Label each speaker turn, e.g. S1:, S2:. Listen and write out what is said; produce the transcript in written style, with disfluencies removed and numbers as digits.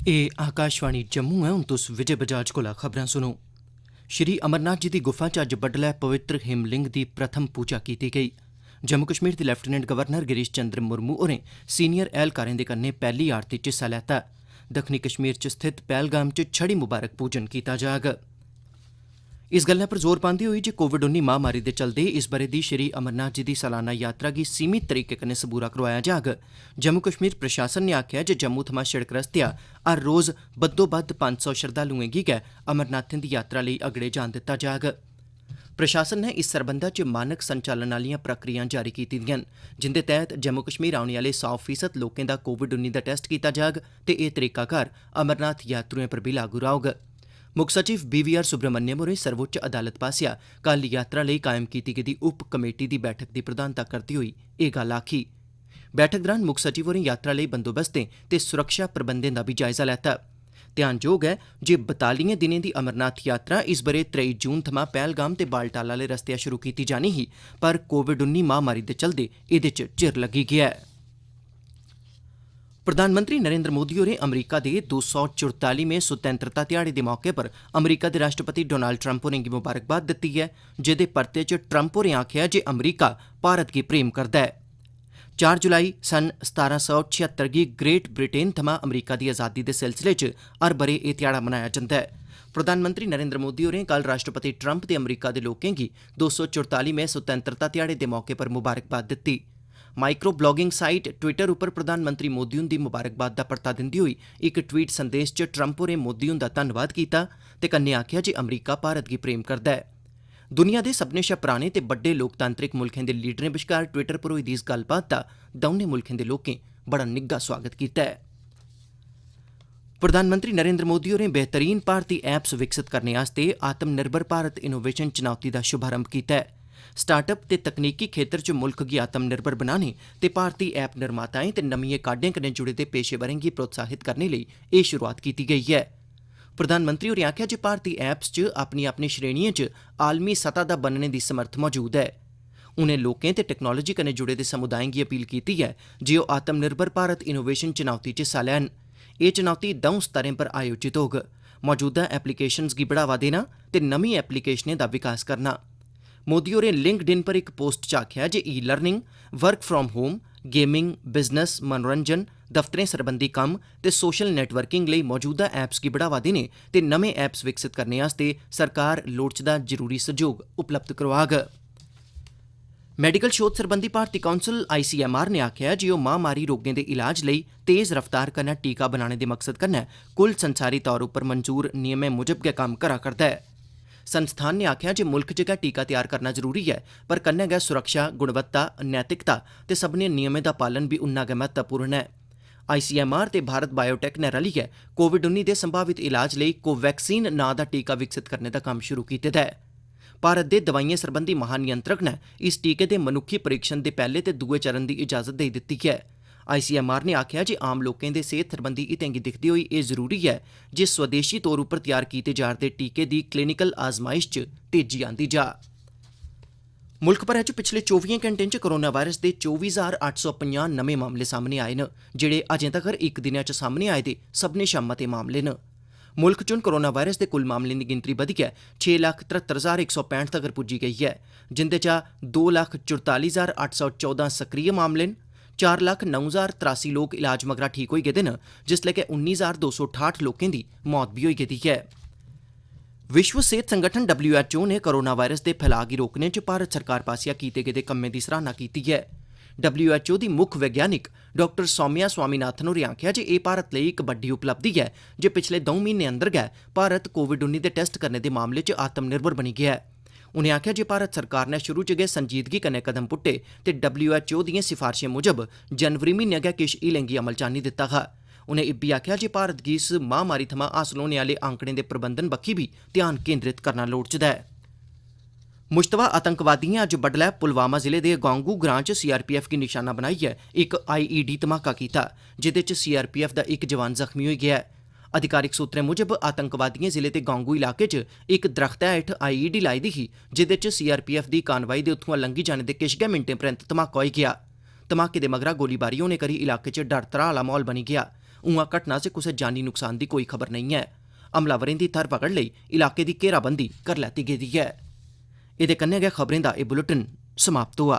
S1: आकाशवाणी जम्मू है। हुण तुस विजय बजाज कोला खबरां सुनो। श्री अमरनाथ जी दी गुफा च अज्ज बड्डलै पवित्र हिमलिंग दी प्रथम पूजा कीती गेई। जम्मू कश्मीर दे लेफ्टिनेंट गवर्नर गिरीश चंद्र मुर्मू होरें सीनियर ऐह्लकारें दे कन्नै पैह्ली आरती च हिस्सा लैता। दक्खनी कश्मीर च स्थित पहलगाम च छड़ी मुबारक पूजन कीता जाग। इस गल्लै पर जोर पांदे होई जे कोविड-19 महामारी दे चलदे इस ब'रे दी श्री अमरनाथ जी दी सालाना यात्रा गी सीमित तरीके कन्नै सबूरा करोआया जाग। जम्मू कश्मीर प्रशासन ने आखेआ जे जम्मू थमां शिड़क रस्तेया हर रोज बद्धोबद्ध 500 श्रद्धालुएं गी गै अमरनाथें दी यात्रा लेई अगड़े जान दित्ता जाग। प्रशासन नै इस सरबंधा च मानक संचालन आह्लियां प्रक्रियां जारी कीती दिआं न, जिंदे तैह्त जम्मू कश्मीर औने आह्ले 100% लोकें दा कोविड-19 दा टेस्ट कीता जाग ते एह् तरीकाकार अमरनाथ यात्रुएं पर बी लागू रौह्ग। मुक्ख सचिव BVR सुब्रमण्यम होरें सर्वोच्च अदालत पास्सेआ कल यात्रा लेई कायम कीती गेदी उप कमेटी दी बैठक दी प्रधानता करदे होई एह् गल्ल आखी। बैठक दौरान मुक्ख सचिव होरें यात्रा लेई बंदोबस्तें ते सुरक्षा प्रबंधें दा बी जायजा लैता। ध्यानजोग ऐ जे 42 दिनें दी अमरनाथ यात्रा इस ब'रे 23 जून थमां पहलगाम ते बालटाल आह्ले रस्तेया शुरू कीती जानी ही, पर कोविड-19 महामारी दे चलदे एह्दे च चिर लग्गी गेआ ऐ। प्रधानमंत्री नरेंद्र मोदी होरें अमरीका दे 244वें सुतैंत्रता ध्याड़े दे मौके पर अमरीका दे राष्ट्रपति डोनाल्ड ट्रंप होरें गी मुबारकबाद दित्ती ऐ, जेह्दे परते च ट्रंप होरें आखेआ जे अमरीका भारत गी प्रेम करदा ऐ। 4 जुलाई सन 1776 गी ग्रेट ब्रिटेन थमां अमरीका दी आज़ादी दे सिलसिले च हर ब'रे एह् ध्याड़ा मनाया जंदा ऐ। प्रधानमंत्री नरेंद्र मोदी होरें कल राष्ट्रपति ट्रंप ते अमरीका दे लोकें गी 244वें सुतैंत्रता ध्याड़े दे मौके पर मुबारकबाद दित्ती। माइक्रो ब्लॉगिंग साइट ट्विटर उप्पर प्रधानमंत्री मोदी हुंदी मुबारकबाद दा परता दिंदे होई इक ट्वीट संदेस च ट्रंप होरें मोदी हुंदा धन्नवाद कीता ते कन्नै आखेआ जे अमरीका भारत गी प्रेम करदा ऐ। दुनिया दे सभनें शा पराने ते बड्डे लोकतांत्रिक मुल्खें दे लीडरें बश्कार ट्विटर पर होई दी इस गल्लबात दा दौनें मुल्खें दे लोकें बड़ा निग्गा सोआगत कीता ऐ। प्रधानमंत्री नरेंद्र मोदी होरें बेहतरीन भारती ऐप्स विकसित करने आस्तै आत्मनिर्भर भारत इनोवेशन चुनौती दा शुभारंभ कीता है। स्टार्टअप ते तकनीकी खेतर च मुल्ख गी आत्मनिर्भर बनाने ते भारती ऐप निर्माताएं ते नमियें काड्डें कन्नै जुड़े दे पेशेवरें गी प्रोत्साहित करने लेई एह् शुरुआत कीती गेई ऐ। प्रधानमंत्री होरें आखेआ जे भारती ऐप्स च अपनी अपनी श्रेणिएं च आलमी सतह दा बनने दी समर्थ मौजूद ऐ। उनें लोकें ते टैक्नोलोजी कन्नै जुड़े दे समुदायें गी अपील कीती ऐ जे ओह् आत्मनिर्भर भारत इनोवेशन चुनौती च हिस्सा लैन। एह् चुनौती दौं स्तरें पर आयोजित होग, मौजूदा एप्लीकेशन्स गी बढ़ावा देना ते नमीं एप्लीकेशनें दा विकास करना। मोदी होरें लिंक्डइन पर इक पोस्ट च आखेआ जे e learning, work from home, gaming, business, मनोरंजन, दफ्तरें सरबंधी कम्म ते सोशल नेटवर्किंग लेई मौजूदा ऐप्स गी बढ़ावा देने ते नमें ऐप्स विकसित करने आस्तै सरकार लोड़चदा जरूरी सैह्योग उपलब्ध करोआग। मैडिकल शोध सरबंधी भारती कौंसल ICMR ने आखेआ जे ओह् महामारी रोगें दे इलाज लेई तेज रफ्तार कन्नै टीका बनाने दे मकसद कन्नै कुल संसारी तौर उप्पर मंजूर नियमें मुजब गै कम्म करा करदा है। संस्थान ने आखेआ जे मुल्ख च गै टीका तैयार करना जरूरी ऐ, पर कन्नै गै सुरक्षा, गुणवत्ता, नैतिकता ते सभनें नियमें दा पालन बी उन्ना गै महत्वपूर्ण ऐ। ICMR ते भारत बायोटेक ने रलियै कोविड-19 दे संभावित इलाज लेई कोवैक्सीन नां दा टीका विकसित करने दा कम्म शुरू कीते दा ऐ। भारत दे दवाइयें सरबंधी महानियंत्रक ने इस टीके दे मनुक्खी परीक्षण दे पैह्ले ते दुए चरण दी इजाजत देई दित्ती ऐ। ICMR ने आखेआ जे आम लोकें दे सेह्त सरबंधी हितें गी दिक्खदे होई एह् जरूरी ऐ जे स्वदेशी तौर उप्पर तैयार कीते जा'रदे टीके दी क्लिनिकल आजमाइश च तेजी आंदी जा। मुल्ख भरै च पिछले 24 घैंटें च कोरोना वायरस दे 24,850 नमें मामले सामने आए न, जेह्ड़े अजें तगर इक दिनै च सामने आए दे सभनें शा मते मामले न। मुल्ख च हून कोरोना वायरस दे कुल मामलें दी गिनतरी बधियै 6,73,165 तगर पुज्जी गेई ऐ, जिंदे चा 2,44,814 सक्रिय मामले न। 4,09,083 लोक इलाज मगरा ठीक होई गेदे न, जिसलै कि 19,268 लोकें दी मौत भी होई गेदी ऐ। विश्व सेहत संगठन WHO ने कोरोना वायरस दे फैलाऽ गी रोकने च भारत सरकार पास्सेआ कीते गेदे कम्में दी सराह्ना कीती ऐ। WHO दी मुक्ख वैज्ञानिक डॉ सौम्या स्वामीनाथन होरें आखेआ जे एह् भारत लेई इक बड्डी उपलब्धि ऐ जे पिछले 2 म्हीनें अंदर गै भारत कोविड-19 दे टेस्ट करने दे मामले च आत्मनिर्भर बनी गेआ ऐ। उनें आखेआ जे भारत सरकार ने शुरू च गै संजीदगी कन्नै कदम पुट्टे ते WHO दिएं सिफारशें मुजब जनवरी म्हीने गै किश हीलें गी अमल च आह्न्नी दित्ता हा। उनें इब्बी आखेआ जे भारत गी इस महामारी थमां हासल होने आह्ले आंकड़ें दे प्रबंधन बक्खी बी ध्यान केंद्रित करना लोड़चदा ऐ। मुश्तबा आतंकवादिएं अज्ज बड्डलै पुलवामा जिले दे गौंगू ग्रां च CRPF गी निशाना बनाइयै इक IED धमाका कीता, जेह्दे च CRPF दा इक जवान जख्मी होई गेआ ऐ। अधिकारिक सूत्रें मुजब आतंकवादिएं जिले दे गौंगू इलाके च इक दरख्तै हेठ IED लाई दी ही, जेह्दे च CRPF दी कानवाई दे उत्थुआं लंघी जाने दे किश गै मिंटें परैंत धमाका होई गेआ। धमाके दे मगरा गोलीबारी होने करी इलाके च डर त्राह् आह्ला माहौल बनी गेआ। उआं घटना च कुसै जानी नुकसान दी कोई खबर नेईं ऐ। हमलावरें दी धर पकड़ लेई इलाके दी घेराबंदी करी लैती गेदी ऐ। एह्दे कन्नै गै खबरें दा एह् बुलेटिन समाप्त होआ।